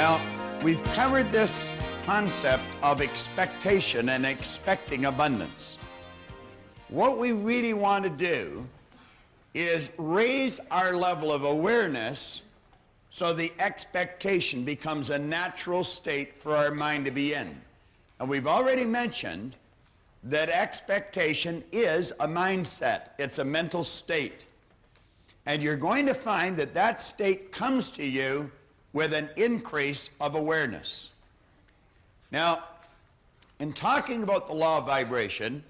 Now, we've covered this concept of expectation and expecting abundance. What we really want to do is raise our level of awareness so the expectation becomes a natural state for our mind to be in. And we've already mentioned that expectation is a mindset. It's a mental state. And you're going to find that that state comes to you with an increase of awareness. Now, in talking about the law of vibration,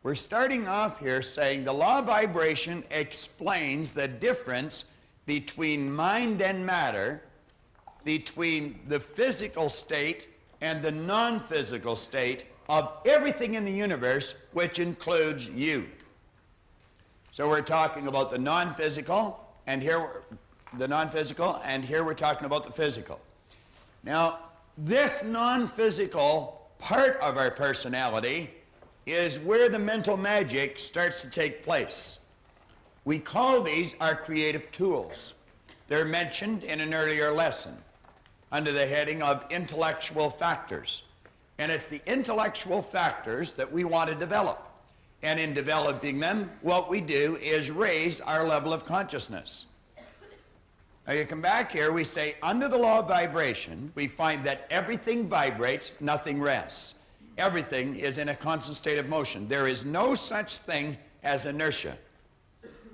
we're starting off here saying the law of vibration explains the difference between mind and matter, between the physical state and the non-physical state of everything in the universe, which includes you. So we're talking about the non-physical, and here we're talking about the physical. Now, this non-physical part of our personality is where the mental magic starts to take place. We call these our creative tools. They're mentioned in an earlier lesson under the heading of intellectual factors. And it's the intellectual factors that we want to develop. And in developing them, what we do is raise our level of consciousness. Now you come back here, we say under the law of vibration, we find that everything vibrates, nothing rests. Everything is in a constant state of motion. There is no such thing as inertia.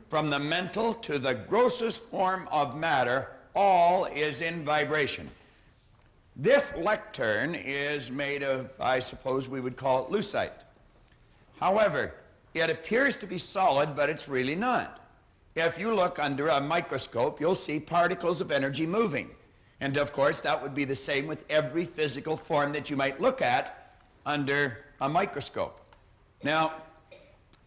From the mental to the grossest form of matter, all is in vibration. This lectern is made of, I suppose we would call it lucite. However, it appears to be solid, but it's really not. If you look under a microscope, you'll see particles of energy moving. And of course, that would be the same with every physical form that you might look at under a microscope. Now,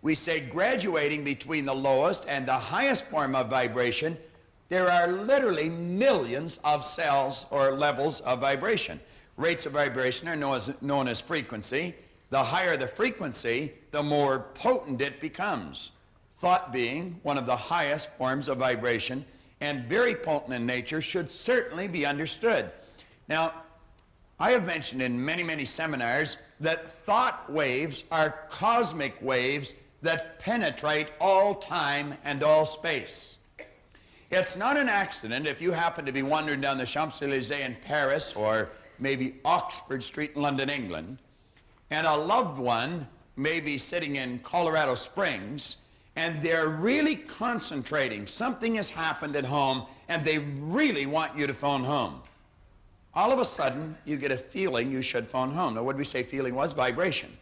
we say graduating between the lowest and the highest form of vibration, there are literally millions of cells or levels of vibration. Rates of vibration are known as frequency. The higher the frequency, the more potent it becomes. Thought being one of the highest forms of vibration and very potent in nature should certainly be understood. Now, I have mentioned in many, many seminars that thought waves are cosmic waves that penetrate all time and all space. It's not an accident if you happen to be wandering down the Champs-Élysées in Paris or maybe Oxford Street in London, England, and a loved one may be sitting in Colorado Springs, and they're really concentrating. Something has happened at home, and they really want you to phone home. All of a sudden, you get a feeling you should phone home. Now, what did we say feeling was? Vibration.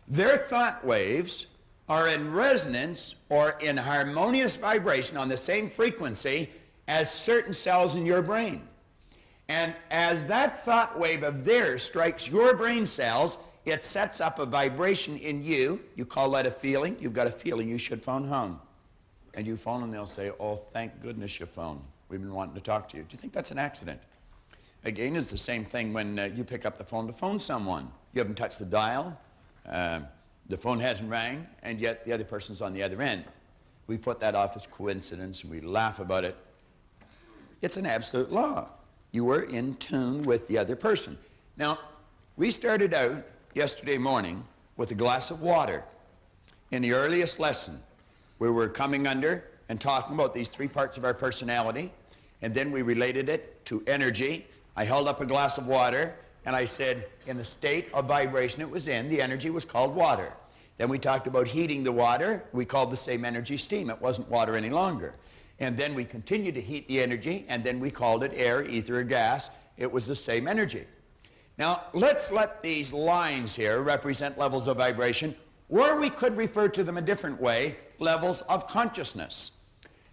Their thought waves are in resonance or in harmonious vibration on the same frequency as certain cells in your brain. And as that thought wave of theirs strikes your brain cells, it sets up a vibration in you. You call that a feeling. You've got a feeling you should phone home. And you phone and they'll say, oh, thank goodness you phoned. We've been wanting to talk to you. Do you think that's an accident? Again, it's the same thing when you pick up the phone to phone someone. You haven't touched the dial. The phone hasn't rang, and yet the other person's on the other end. We put that off as coincidence, and we laugh about it. It's an absolute law. You were in tune with the other person. Now, we started out yesterday morning with a glass of water. In the earliest lesson, we were coming under and talking about these three parts of our personality, and then we related it to energy. I held up a glass of water, and I said, in the state of vibration it was in, the energy was called water. Then we talked about heating the water. We called the same energy steam. It wasn't water any longer. And then we continued to heat the energy, and then we called it air, ether, or gas. It was the same energy. Now, let's let these lines here represent levels of vibration, or we could refer to them a different way, levels of consciousness.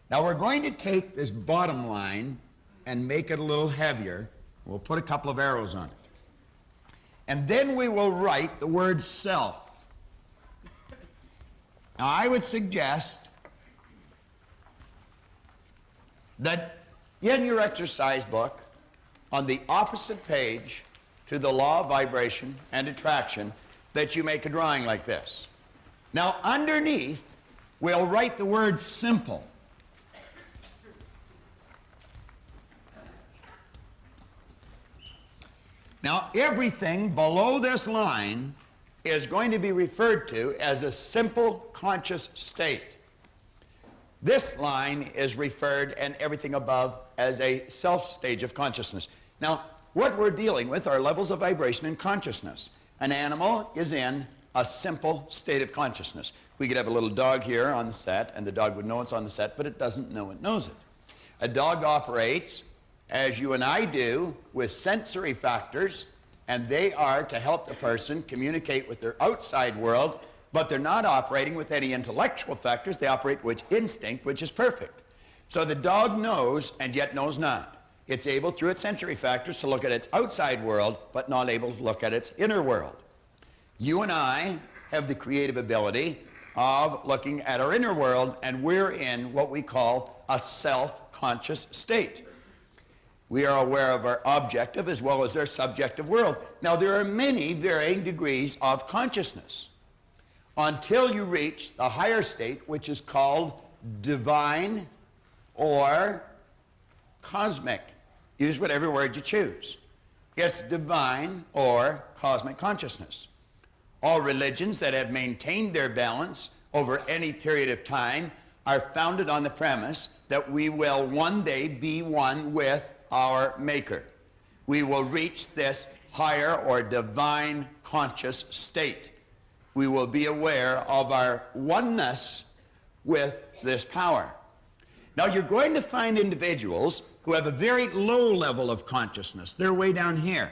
Now, we're going to take this bottom line and make it a little heavier. We'll put a couple of arrows on it. And then we will write the word self. Now, I would suggest that in your exercise book, on the opposite page to the law of vibration and attraction, that you make a drawing like this. Now, underneath, we'll write the word simple. Now, everything below this line is going to be referred to as a simple conscious state. This line is referred, and everything above, as a self stage of consciousness. Now, what we're dealing with are levels of vibration in consciousness. An animal is in a simple state of consciousness. We could have a little dog here on the set, and the dog would know it's on the set, but it doesn't know it knows it. A dog operates, as you and I do, with sensory factors, and they are to help the person communicate with their outside world, but they're not operating with any intellectual factors. They operate with instinct, which is perfect. So the dog knows, and yet knows not. It's able, through its sensory factors, to look at its outside world, but not able to look at its inner world. You and I have the creative ability of looking at our inner world, and we're in what we call a self-conscious state. We are aware of our objective as well as our subjective world. Now, there are many varying degrees of consciousness until you reach the higher state, which is called divine or cosmic. Use whatever word you choose. It's divine or cosmic consciousness. All religions that have maintained their balance over any period of time are founded on the premise that we will one day be one with our Maker. We will reach this higher or divine conscious state. We will be aware of our oneness with this power. Now, you're going to find individuals who have a very low level of consciousness. They're way down here.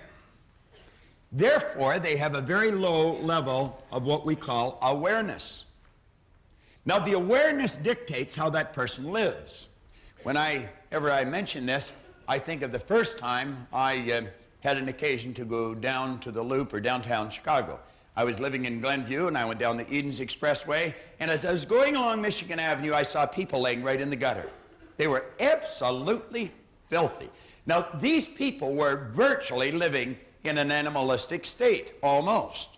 Therefore, they have a very low level of what we call awareness. Now, the awareness dictates how that person lives. Whenever I mention this, I think of the first time I had an occasion to go down to the Loop or downtown Chicago. I was living in Glenview, and I went down the Edens Expressway, and as I was going along Michigan Avenue, I saw people laying right in the gutter. They were absolutely filthy. Now, these people were virtually living in an animalistic state, almost.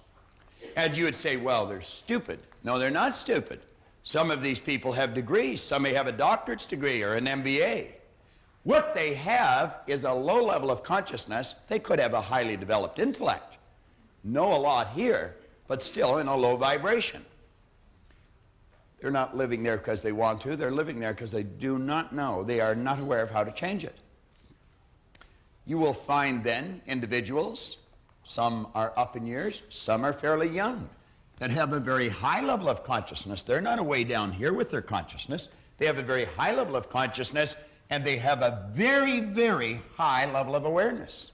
And you would say, well, they're stupid. No, they're not stupid. Some of these people have degrees. Some may have a doctorate's degree or an MBA. What they have is a low level of consciousness. They could have a highly developed intellect. Know a lot here, but still in a low vibration. They're not living there because they want to. They're living there because they do not know. They are not aware of how to change it. You will find then individuals, some are up in years, some are fairly young, that have a very high level of consciousness. They're not way down here with their consciousness. They have a very high level of consciousness, and they have a very, very high level of awareness.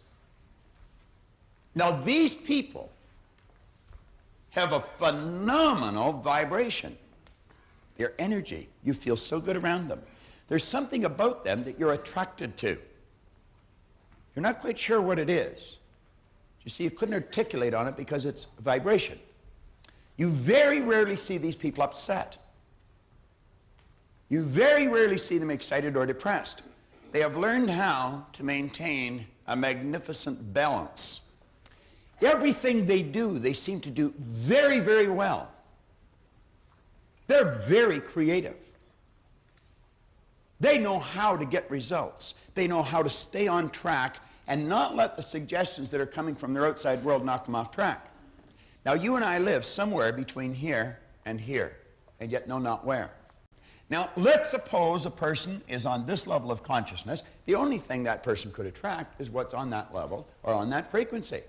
Now, these people have a phenomenal vibration. Their energy, you feel so good around them. There's something about them that you're attracted to. You're not quite sure what it is. You see, you couldn't articulate on it because it's vibration. You very rarely see these people upset. You very rarely see them excited or depressed. They have learned how to maintain a magnificent balance. Everything they do, they seem to do very, very well. They're very creative. They know how to get results. They know how to stay on track and not let the suggestions that are coming from their outside world knock them off track. Now, you and I live somewhere between here, and yet know not where. Now, let's suppose a person is on this level of consciousness. The only thing that person could attract is what's on that level or on that frequency.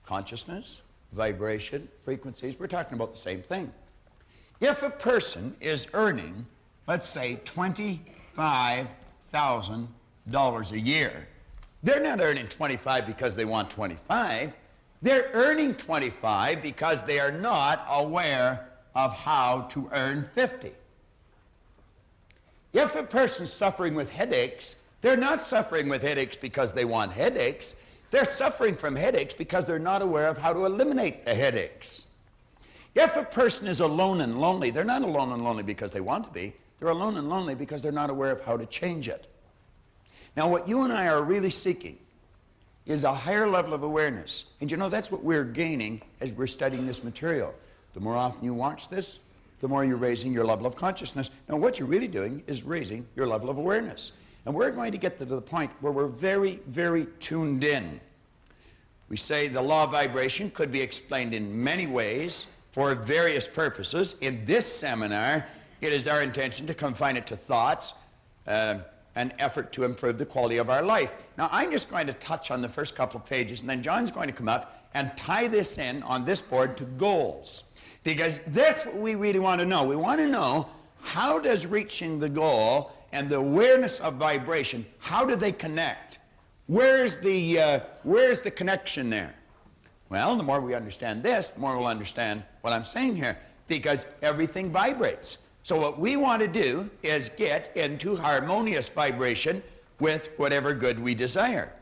Consciousness, vibration, frequencies, we're talking about the same thing. If a person is earning, let's say, $25,000 a year, they're not earning 25 because they want 25. They're earning 25 because they are not aware of how to earn 50. If a person's suffering with headaches, they're not suffering with headaches because they want headaches. They're suffering from headaches because they're not aware of how to eliminate the headaches. If a person is alone and lonely, they're not alone and lonely because they want to be. They're alone and lonely because they're not aware of how to change it. Now, what you and I are really seeking is a higher level of awareness. And you know, that's what we're gaining as we're studying this material. The more often you watch this, the more you're raising your level of consciousness. Now, what you're really doing is raising your level of awareness. And we're going to get to the point where we're very, very tuned in. We say the law of vibration could be explained in many ways for various purposes. In this seminar, it is our intention to confine it to thoughts, an effort to improve the quality of our life. Now, I'm just going to touch on the first couple of pages, and then John's going to come up and tie this in on this board to goals. Because that's what we really want to know. We want to know, how does reaching the goal and the awareness of vibration, how do they connect? Where's the connection there? Well, the more we understand this, the more we'll understand what I'm saying here, because everything vibrates. So what we want to do is get into harmonious vibration with whatever good we desire.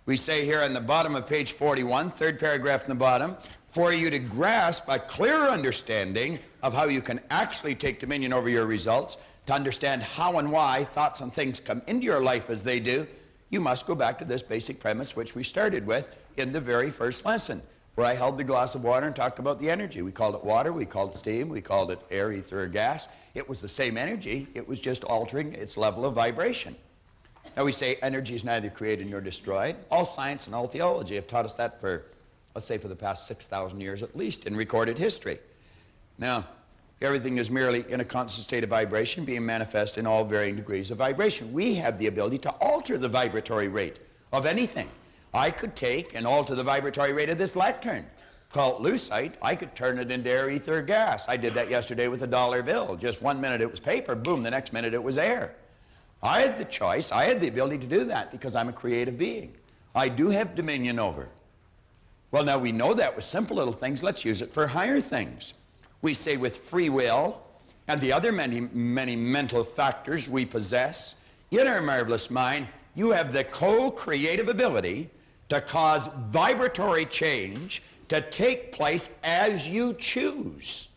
We say here on the bottom of page 41, third paragraph in the bottom, for you to grasp a clear understanding of how you can actually take dominion over your results, to understand how and why thoughts and things come into your life as they do, you must go back to this basic premise which we started with in the very first lesson, where I held the glass of water and talked about the energy. We called it water, we called it steam, we called it air, ether, or gas. It was the same energy, it was just altering its level of vibration. Now we say energy is neither created nor destroyed. All science and all theology have taught us that for, let's say, for the past 6,000 years at least in recorded history. Now, everything is merely in a constant state of vibration, being manifest in all varying degrees of vibration. We have the ability to alter the vibratory rate of anything. I could take and alter the vibratory rate of this lectern. Call it lucite. I could turn it into air, ether, or gas. I did that yesterday with a dollar bill. Just 1 minute it was paper, boom, the next minute it was air. I had the choice, I had the ability to do that because I'm a creative being. I do have dominion over. Well, now we know that with simple little things. Let's use it for higher things. We say with free will and the other many mental factors we possess, in our marvelous mind, you have the co-creative ability to cause vibratory change to take place as you choose.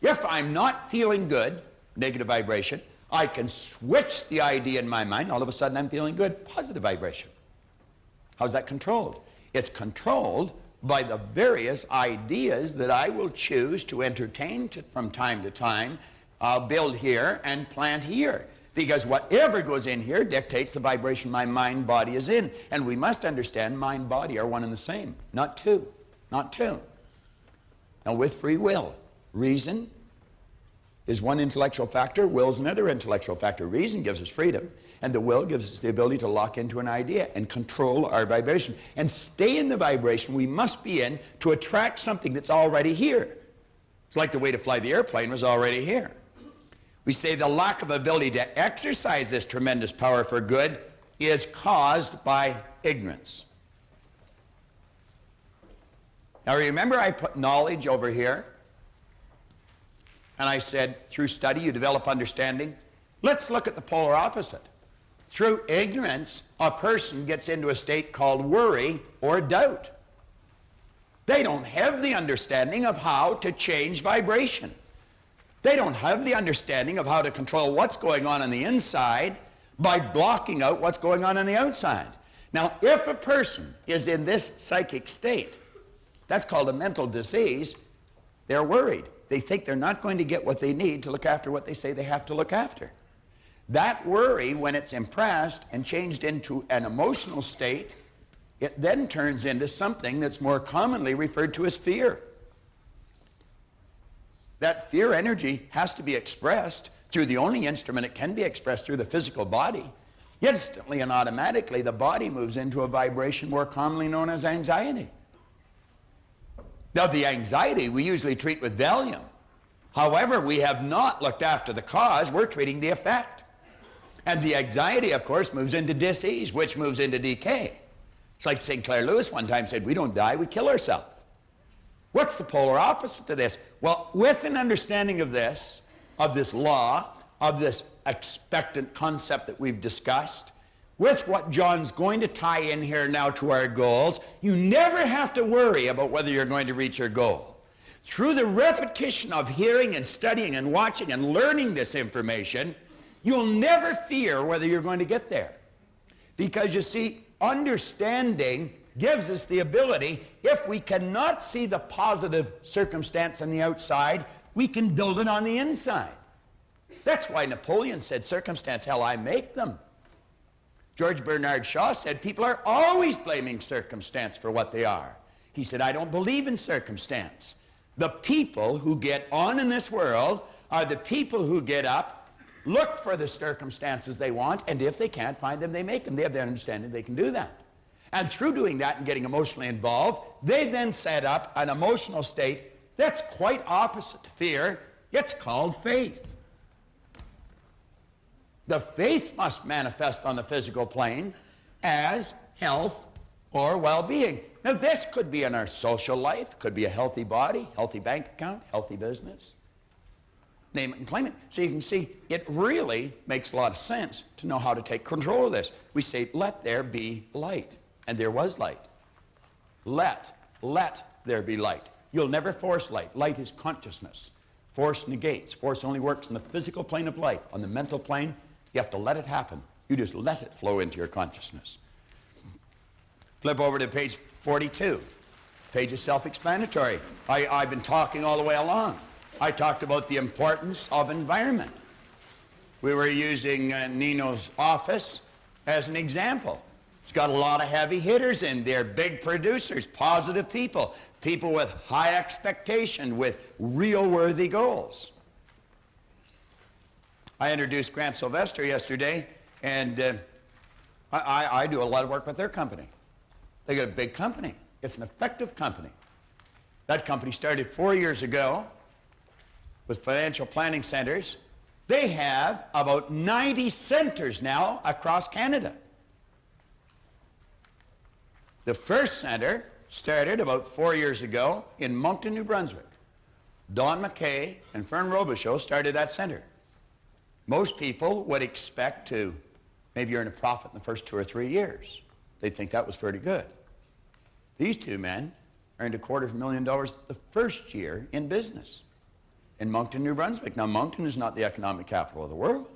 If I'm not feeling good, negative vibration, I can switch the idea in my mind. All of a sudden I'm feeling good, positive vibration. How's that controlled? It's controlled by the various ideas that I will choose to entertain from time to time, build here and plant here. Because whatever goes in here dictates the vibration my mind body is in. And we must understand mind body are one and the same, not two. Not two. Now with free will, reason is one intellectual factor, will is another intellectual factor. Reason gives us freedom, and the will gives us the ability to lock into an idea and control our vibration and stay in the vibration we must be in to attract something that's already here. It's like the way to fly the airplane was already here. We say the lack of ability to exercise this tremendous power for good is caused by ignorance. Now remember I put knowledge over here, and I said through study you develop understanding. Let's look at the polar opposite. Through ignorance, a person gets into a state called worry or doubt. They don't have the understanding of how to change vibration. They don't have the understanding of how to control what's going on the inside by blocking out what's going on the outside. Now, if a person is in this psychic state, that's called a mental disease, they're worried. They think they're not going to get what they need to look after what they say they have to look after. That worry, when it's impressed and changed into an emotional state, it then turns into something that's more commonly referred to as fear. That fear energy has to be expressed through the only instrument it can be expressed through, the physical body. Instantly and automatically, the body moves into a vibration more commonly known as anxiety. Now, the anxiety we usually treat with Valium. However, we have not looked after the cause, we're treating the effect. And the anxiety, of course, moves into disease, which moves into decay. It's like St. Clair Lewis one time said, we don't die, we kill ourselves. What's the polar opposite to this? Well, with an understanding of this law, of this expectant concept that we've discussed, with what John's going to tie in here now to our goals, you never have to worry about whether you're going to reach your goal. Through the repetition of hearing and studying and watching and learning this information, you'll never fear whether you're going to get there. Because you see, understanding gives us the ability, if we cannot see the positive circumstance on the outside, we can build it on the inside. That's why Napoleon said, circumstance, hell, I make them. George Bernard Shaw said people are always blaming circumstance for what they are. He said, I don't believe in circumstance. The people who get on in this world are the people who get up, look for the circumstances they want, and if they can't find them, they make them. They have the understanding they can do that. And through doing that and getting emotionally involved, they then set up an emotional state that's quite opposite to fear. It's called faith. The faith must manifest on the physical plane as health or well-being. Now, this could be in our social life, could be a healthy body, healthy bank account, healthy business. Name it and claim it. So you can see it really makes a lot of sense to know how to take control of this. We say, let there be light. And there was light. Let there be light. You'll never force light. Light is consciousness. Force negates. Force only works in the physical plane of light. On the mental plane, you have to let it happen. You just let it flow into your consciousness. Flip over to page 42. Page is self-explanatory. I've been talking all the way along. I talked about the importance of environment. We were using Nino's office as an example. It's got a lot of heavy hitters in there, big producers, positive people, people with high expectation, with real worthy goals. I introduced Grant Sylvester yesterday, and I do a lot of work with their company. They got a big company. It's an effective company. That company started 4 years ago with financial planning centers. They have about 90 centers now across Canada. The first center started about 4 years ago in Moncton, New Brunswick. Don McKay and Fern Robichaud started that center. Most people would expect to maybe earn a profit in the first 2 or 3 years. They'd think that was pretty good. These two men earned $250,000 the first year in business in Moncton, New Brunswick. Now, Moncton is not the economic capital of the world.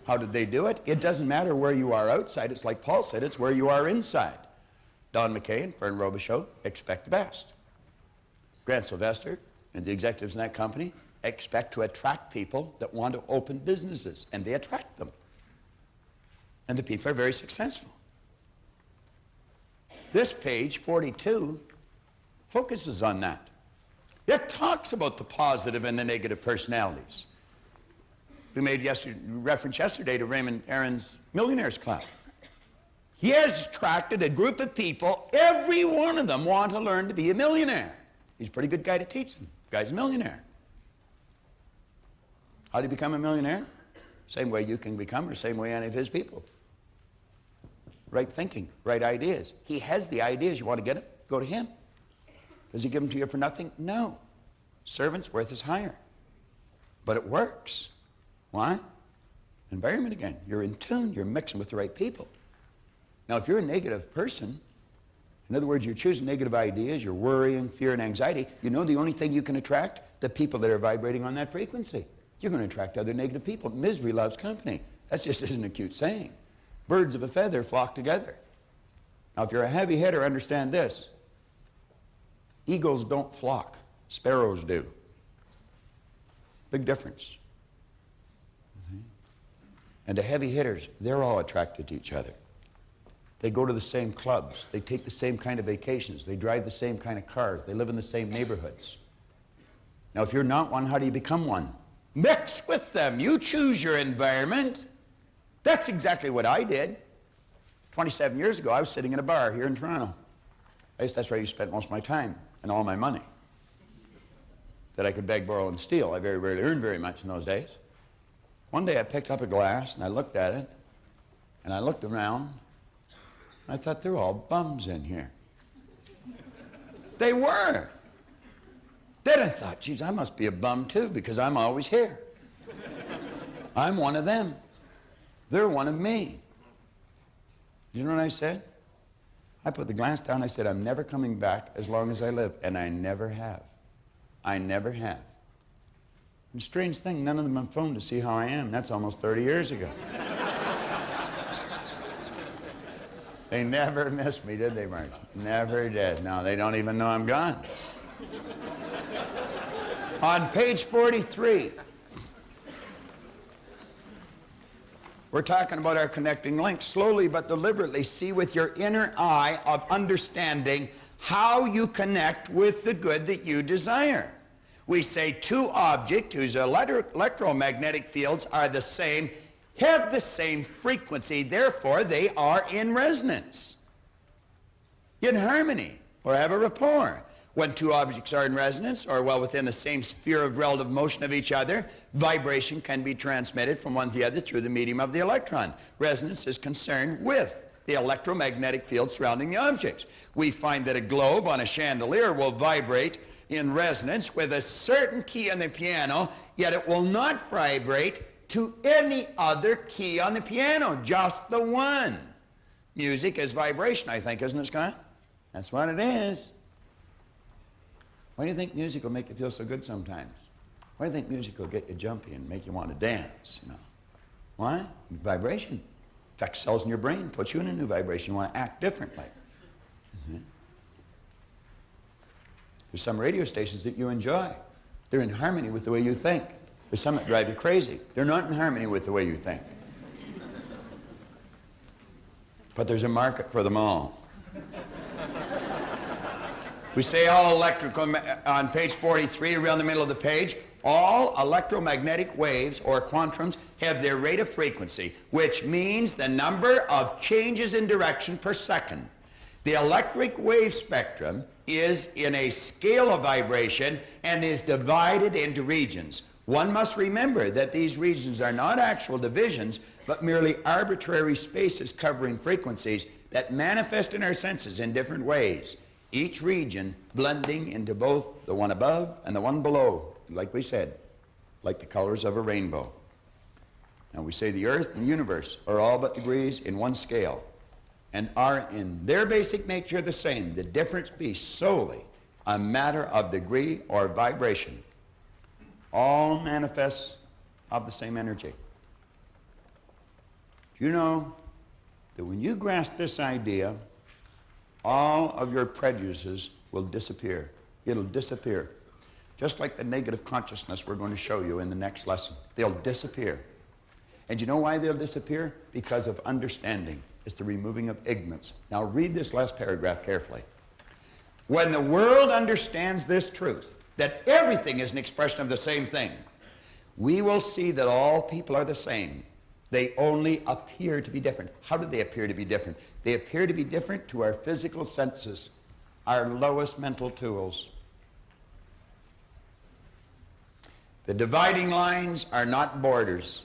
How did they do it? It doesn't matter where you are outside. It's like Paul said, it's where you are inside. Don McKay and Fern Robichaud expect the best. Grant Sylvester and the executives in that company expect to attract people that want to open businesses, and they attract them. And the people are very successful. This page, 42, focuses on that. It talks about the positive and the negative personalities. We made reference yesterday to Raymond Aaron's Millionaires Club. He has attracted a group of people, every one of them want to learn to be a millionaire. He's a pretty good guy to teach them. The guy's a millionaire. How do you become a millionaire? Same way you can become, or same way any of his people. Right thinking, right ideas. He has the ideas. You want to get them? Go to him. Does he give them to you for nothing? No. Servant's worth is higher. But it works. Why? Environment again. You're in tune. You're mixing with the right people. Now, if you're a negative person, in other words, you're choosing negative ideas, you're worrying, fear, and anxiety, you know the only thing you can attract? The people that are vibrating on that frequency. You're going to attract other negative people. Misery loves company. That just isn't a cute saying. Birds of a feather flock together. Now, if you're a heavy hitter, understand this. Eagles don't flock. Sparrows do. Big difference. And the heavy hitters, they're all attracted to each other. They go to the same clubs. They take the same kind of vacations. They drive the same kind of cars. They live in the same neighborhoods. Now, if you're not one, how do you become one? Mix with them. You choose your environment. That's exactly what I did. 27 years ago, I was sitting in a bar here in Toronto. That's where I spent most of my time and all my money that I could beg, borrow, and steal. I very rarely earned very much in those days. One day I picked up a glass and I looked at it and I looked around and I thought, they're all bums in here. They were. Then I thought, geez, I must be a bum too because I'm always here. I'm one of them. They're one of me. You know what I said? I put the glass down. I said, I'm never coming back as long as I live. And I never have. I never have. And strange thing, none of them have phoned to see how I am. That's almost 30 years ago. They never missed me, did they, Mark? Never did. No, they don't even know I'm gone. On page 43, We're talking about our connecting links. Slowly but deliberately see with your inner eye of understanding how you connect with the good that you desire. We say two objects whose electromagnetic fields are the same have the same frequency, therefore they are in resonance, in harmony, or have a rapport. When two objects are in resonance, or well within the same sphere of relative motion of each other, vibration can be transmitted from one to the other through the medium of the electron. Resonance is concerned with the electromagnetic field surrounding the objects. We find that a globe on a chandelier will vibrate in resonance with a certain key on the piano, yet it will not vibrate to any other key on the piano, just the one. Music is vibration, I think, isn't it, Scott? That's what it is. Why do you think music will make you feel so good sometimes? Why do you think music will get you jumpy and make you want to dance, you know? Why? Vibration. Affects cells in your brain, puts you in a new vibration. You want to act differently. Isn't it? There's some radio stations that you enjoy. They're in harmony with the way you think. There's some that drive you crazy. They're not in harmony with the way you think. But there's a market for them all. We say all electrical, on page 43, around the middle of the page, all electromagnetic waves or quantums have their rate of frequency, which means the number of changes in direction per second. The electric wave spectrum is in a scale of vibration and is divided into regions. One must remember that these regions are not actual divisions, but merely arbitrary spaces covering frequencies that manifest in our senses in different ways, each region blending into both the one above and the one below, like we said, like the colors of a rainbow. Now we say the earth and the universe are all but degrees in one scale and are in their basic nature the same. The difference be solely a matter of degree or vibration. All manifests of the same energy. Do you know that when you grasp this idea, all of your prejudices will disappear. It'll disappear. Just like the negative consciousness we're going to show you in the next lesson. They'll disappear. And you know why they'll disappear? Because of understanding. It's the removing of ignorance. Now read this last paragraph carefully. When the world understands this truth, that everything is an expression of the same thing, we will see that all people are the same. They only appear to be different. How do they appear to be different? They appear to be different to our physical senses, our lowest mental tools. The dividing lines are not borders,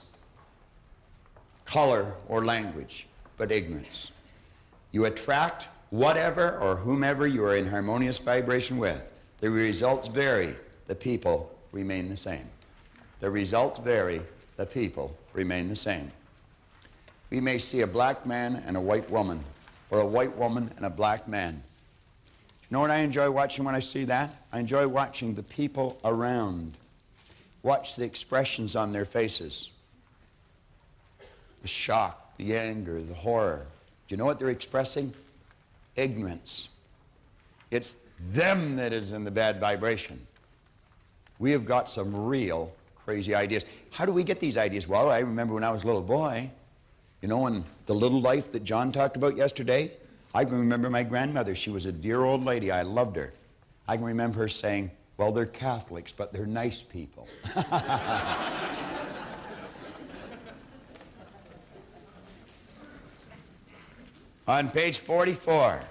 color, or language, but ignorance. You attract whatever or whomever you are in harmonious vibration with. The results vary, the people remain the same. The results vary, the people remain the same. We may see a black man and a white woman, or a white woman and a black man. You know what I enjoy watching when I see that? I enjoy watching the people around. Watch the expressions on their faces. The shock, the anger, the horror. Do you know what they're expressing? Ignorance. It's them that is in the bad vibration. We have got some real crazy ideas. How do we get these ideas? Well, I remember when I was a little boy, you know, in the little life that John talked about yesterday, I can remember my grandmother. She was a dear old lady. I loved her. I can remember her saying, well, they're Catholics, but they're nice people. On page 44,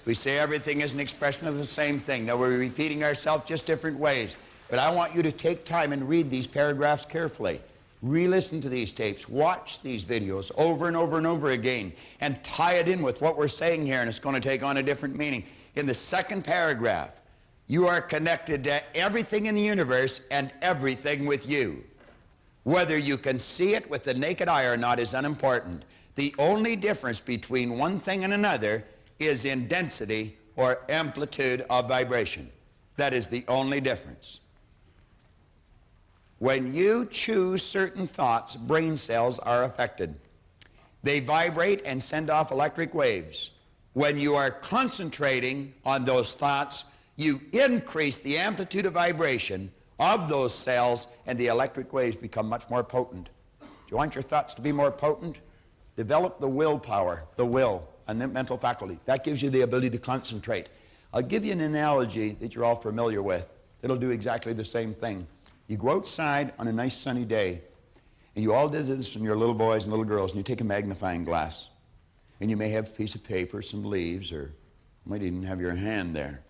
we say everything is an expression of the same thing. Now, we're repeating ourselves just different ways. But I want you to take time and read these paragraphs carefully. Re-listen to these tapes. Watch these videos over and over and over again and tie it in with what we're saying here, and it's going to take on a different meaning. In the second paragraph, you are connected to everything in the universe and everything with you. Whether you can see it with the naked eye or not is unimportant. The only difference between one thing and another is in density or amplitude of vibration. That is the only difference. When you choose certain thoughts, brain cells are affected. They vibrate and send off electric waves. When you are concentrating on those thoughts, you increase the amplitude of vibration of those cells, and the electric waves become much more potent. Do you want your thoughts to be more potent? Develop the willpower, the will, and the mental faculty. That gives you the ability to concentrate. I'll give you an analogy that you're all familiar with. It'll do exactly the same thing. You go outside on a nice sunny day, and you all did this from your little boys and little girls, and you take a magnifying glass, and you may have a piece of paper, some leaves, or you might even have your hand there.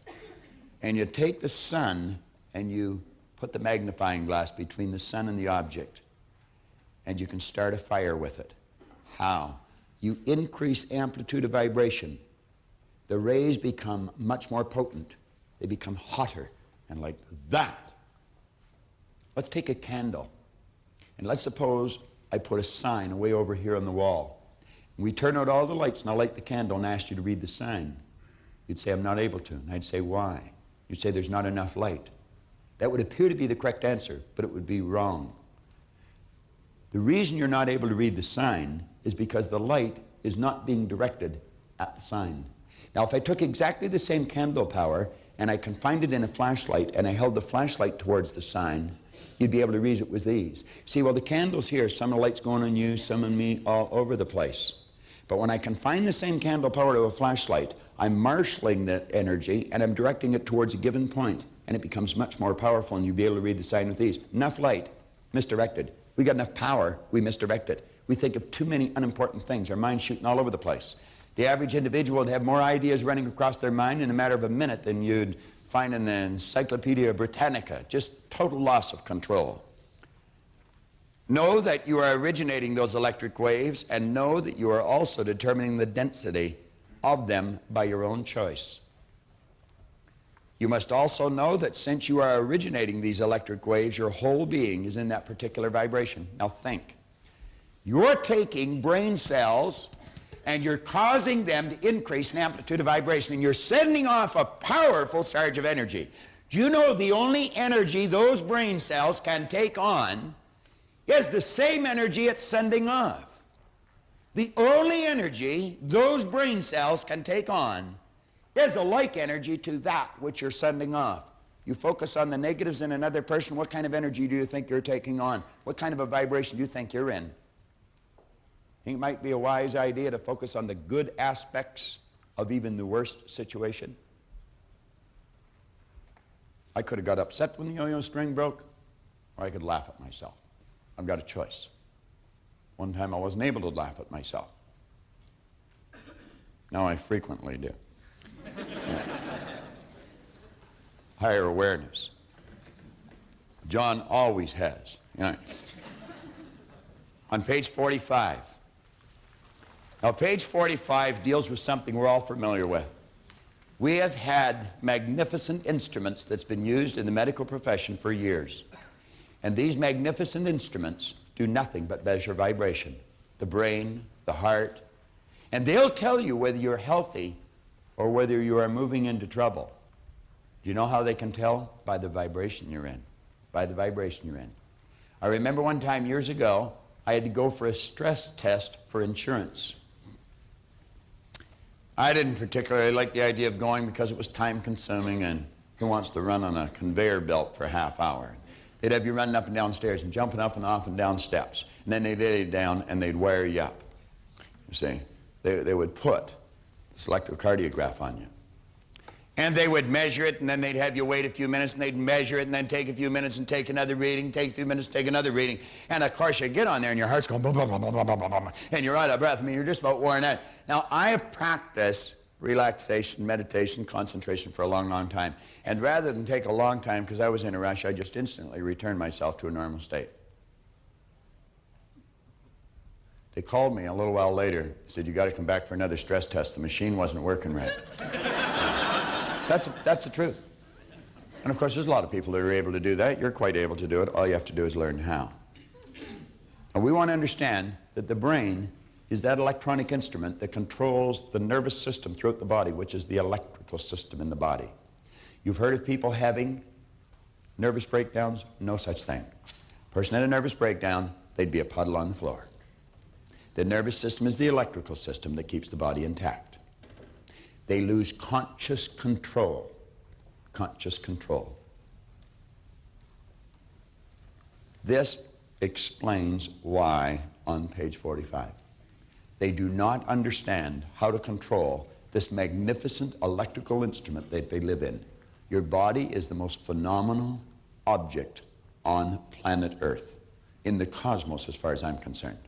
And you take the sun, and you put the magnifying glass between the sun and the object, and you can start a fire with it. How? You increase amplitude of vibration. The rays become much more potent. They become hotter, and like that. Let's take a candle, and let's suppose I put a sign way over here on the wall. We turn out all the lights, and I'll light the candle and ask you to read the sign. You'd say, I'm not able to. And I'd say, why? You'd say, there's not enough light. That would appear to be the correct answer, but it would be wrong. The reason you're not able to read the sign is because the light is not being directed at the sign. Now, if I took exactly the same candle power and I confined it in a flashlight and I held the flashlight towards the sign, you'd be able to read it with these. See, well, the candle's here. Some of the light's going on you, some on me, all over the place. But when I confine the same candle power to a flashlight, I'm marshalling that energy and I'm directing it towards a given point, and it becomes much more powerful, and you'll be able to read the sign with these. Enough light, misdirected. We got enough power, we misdirect it. We think of too many unimportant things. Our mind's shooting all over the place. The average individual would have more ideas running across their mind in a matter of a minute than you'd find in the Encyclopedia Britannica. Just total loss of control. Know that you are originating those electric waves, and know that you are also determining the density of them by your own choice. You must also know that since you are originating these electric waves, your whole being is in that particular vibration. Now think. You're taking brain cells and you're causing them to increase in amplitude of vibration, and you're sending off a powerful surge of energy. Do you know the only energy those brain cells can take on is the same energy it's sending off? The only energy those brain cells can take on is the like energy to that which you're sending off. You focus on the negatives in another person, what kind of energy do you think you're taking on? What kind of a vibration do you think you're in? Think it might be a wise idea to focus on the good aspects of even the worst situation? I could have got upset when the yo-yo string broke, or I could laugh at myself. I've got a choice. One time I wasn't able to laugh at myself. Now I frequently do. Yeah. Higher awareness. John always has. Yeah. On page 45. Now, page 45 deals with something we're all familiar with. We have had magnificent instruments that's been used in the medical profession for years. And these magnificent instruments do nothing but measure vibration. The brain, the heart. And they'll tell you whether you're healthy or whether you are moving into trouble. Do you know how they can tell? By the vibration you're in. By the vibration you're in. I remember one time years ago, I had to go for a stress test for insurance. I didn't particularly like the idea of going because it was time-consuming, and who wants to run on a conveyor belt for a half hour? They'd have you running up and down stairs and jumping up and off and down steps. And then they'd lay you down and they'd wire you up. You see, they would put this electrocardiograph on you. And they would measure it, and then they'd have you wait a few minutes, and they'd measure it, and then take a few minutes and take another reading, take a few minutes, take another reading. And of course, you get on there, and your heart's going, blah, blah, blah, blah, blah, blah, blah, and you're out of breath. I mean, you're just about worn out. Now, I have practiced relaxation, meditation, concentration for a long, long time. And rather than take a long time, because I was in a rush, I just instantly returned myself to a normal state. They called me a little while later, said, you got to come back for another stress test. The machine wasn't working right. That's the truth. And of course, there's a lot of people that are able to do that. You're quite able to do it. All you have to do is learn how. And we want to understand that the brain is that electronic instrument that controls the nervous system throughout the body, which is the electrical system in the body. You've heard of people having nervous breakdowns? No such thing. A person had a nervous breakdown, they'd be a puddle on the floor. The nervous system is the electrical system that keeps the body intact. They lose conscious control. Conscious control. This explains why on page 45. They do not understand how to control this magnificent electrical instrument that they live in. Your body is the most phenomenal object on planet Earth, in the cosmos as far as I'm concerned.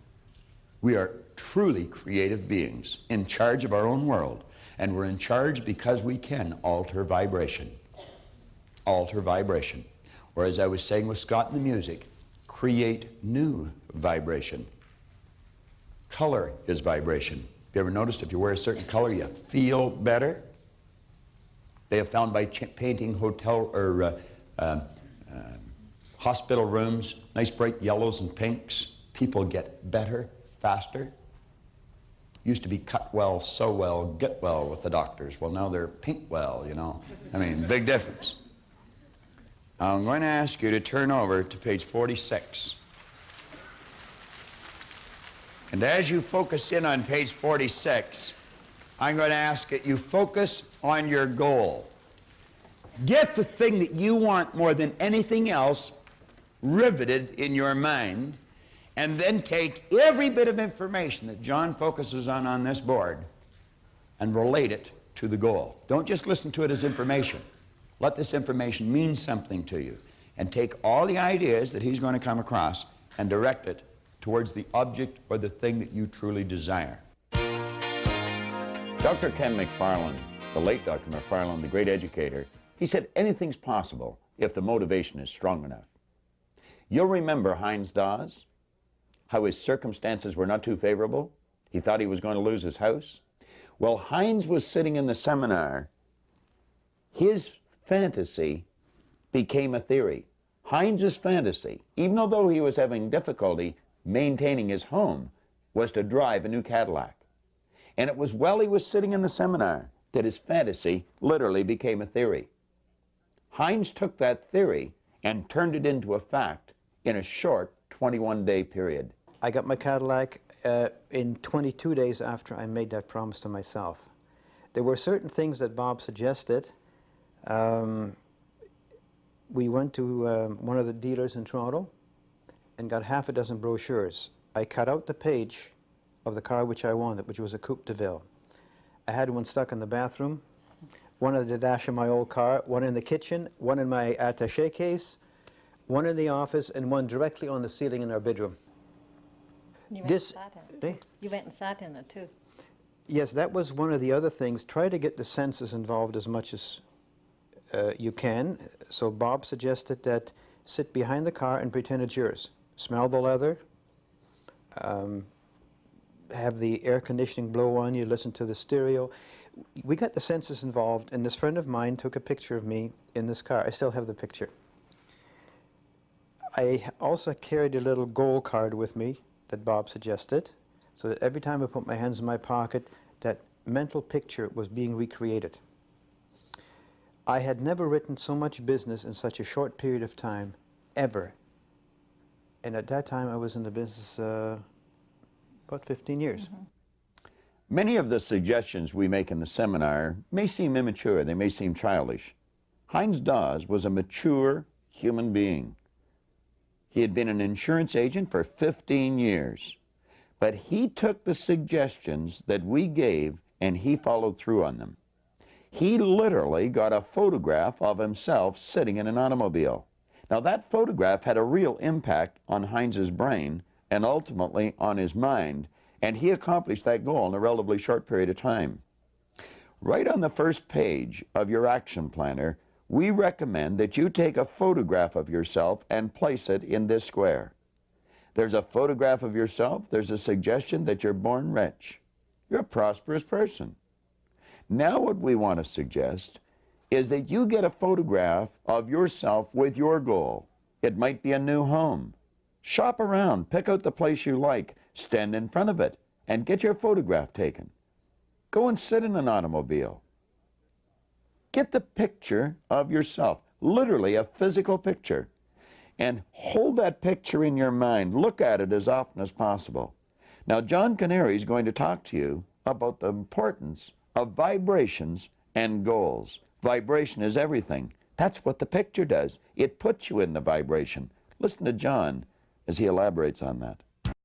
We are truly creative beings in charge of our own world, and we're in charge because we can alter vibration. Alter vibration. Or as I was saying with Scott in the music, create new vibration. Color is vibration. Have you ever noticed if you wear a certain color, you feel better? They have found by painting hotel or hospital rooms, nice bright yellows and pinks, people get better faster. Used to be cut well, sew well, get well with the doctors. Well, now they're pink well, you know. I mean, big difference. I'm going to ask you to turn over to page 46. And as you focus in on page 46, I'm going to ask that you focus on your goal. Get the thing that you want more than anything else riveted in your mind, and then take every bit of information that John focuses on this board and relate it to the goal. Don't just listen to it as information. Let this information mean something to you, and take all the ideas that he's going to come across and direct it towards the object or the thing that you truly desire. Dr. Ken McFarland, the late Dr. McFarland, the great educator, he said anything's possible if the motivation is strong enough. You'll remember Heinz Dawes, how his circumstances were not too favorable. He thought he was going to lose his house. Well, Heinz was sitting in the seminar. His fantasy became a theory. Heinz's fantasy, even though he was having difficulty maintaining his home, was to drive a new Cadillac. And it was while he was sitting in the seminar that his fantasy literally became a theory. Heinz took that theory and turned it into a fact in a short 21-day period. I got my Cadillac in 22 days after I made that promise to myself. There were certain things that Bob suggested. We went to one of the dealers in Toronto and got half a dozen brochures. I cut out the page of the car which I wanted, which was a Coupe de Ville. I had one stuck in the bathroom, one in the dash of my old car, one in the kitchen, one in my attaché case, one in the office, and one directly on the ceiling in our bedroom. You went and sat in it. You went and sat in it too. Yes, that was one of the other things. Try to get the senses involved as much as you can. So Bob suggested that sit behind the car and pretend it's yours. Smell the leather, have the air conditioning blow on you, listen to the stereo. We got the senses involved, and this friend of mine took a picture of me in this car. I still have the picture. I also carried a little goal card with me that Bob suggested, so that every time I put my hands in my pocket, that mental picture was being recreated. I had never written so much business in such a short period of time, ever. And at that time, I was in the business about 15 years. Mm-hmm. Many of the suggestions we make in the seminar may seem immature, they may seem childish. Heinz Dawes was a mature human being. He had been an insurance agent for 15 years, but he took the suggestions that we gave and he followed through on them. He literally got a photograph of himself sitting in an automobile. Now that photograph had a real impact on Heinz's brain and ultimately on his mind, and he accomplished that goal in a relatively short period of time. Right on the first page of your action planner, we recommend that you take a photograph of yourself and place it in this square. There's a photograph of yourself, there's a suggestion that you're born rich. You're a prosperous person. Now what we want to suggest is that you get a photograph of yourself with your goal. It might be a new home. Shop around, pick out the place you like, stand in front of it, and get your photograph taken. Go and sit in an automobile. Get the picture of yourself, literally a physical picture, and hold that picture in your mind. Look at it as often as possible. Now, John Canary is going to talk to you about the importance of vibrations and goals. Vibration is everything. That's what the picture does. It puts you in the vibration. Listen to John as he elaborates on that.